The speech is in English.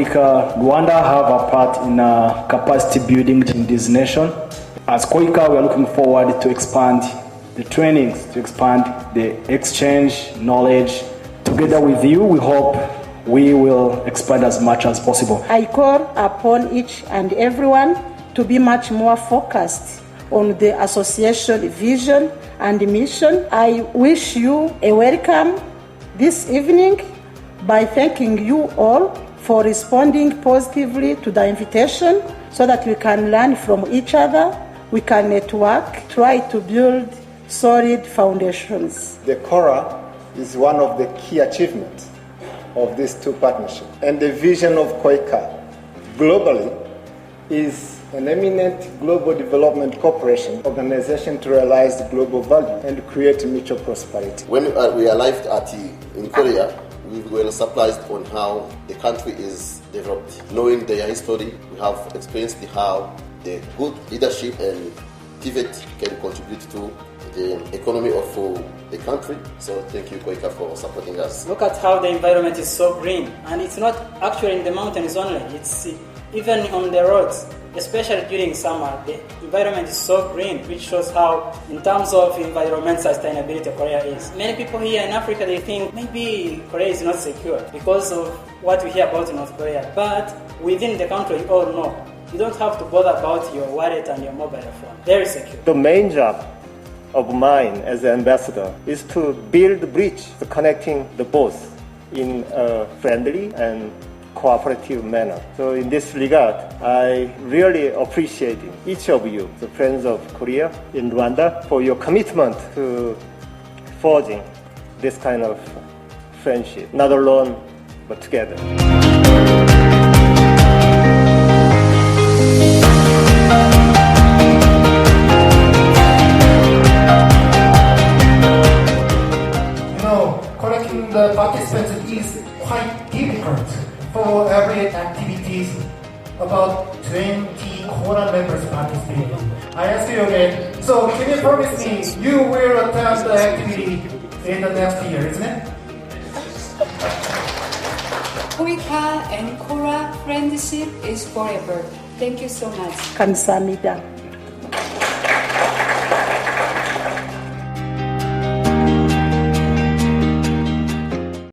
KORAA, Rwanda have a part in capacity building in this nation. As KORAA, we are looking forward to expand the trainings, to expand the exchange knowledge. Together with you, we hope we will expand as much as possible. I call upon each and everyone to be much more focused on the association vision and mission. I wish you a welcome this evening by thanking you all for responding positively to the invitation so that we can learn from each other, we can network, try to build solid foundations. The KORAA is one of the key achievements of these two partnerships. And the vision of KORAA globally is an eminent global development cooperation organization to realize global value and create mutual prosperity. When we arrived in Korea, we were surprised on how the country is developed. Knowing their history, we have experienced how the good leadership and pivot can contribute to the economy of the country. So thank you, KORAA, for supporting us. Look at how the environment is so green, and it's not actually in the mountains only, it's even on the roads, especially during summer. The environment is so green, which shows how, in terms of environment sustainability, Korea is. Many people here in Africa, they think maybe Korea is not secure because of what we hear about North Korea. But within the country, you all know, you don't have to bother about your wallet and your mobile phone. Very secure. The main job of mine as an ambassador is to build the bridge, connecting the both in a friendly and cooperative manner. So in this regard, I really appreciate each of you, the friends of Korea in Rwanda, for your commitment to forging this kind of friendship, not alone, but together. Collecting the participants is quite difficult. For every activities, about 20 KORAA members participated. I ask you again, so can you promise me you will attend the activity in the next year, isn't it? KORAA and KORAA friendship is forever. Thank you so much. Kamsahamnida.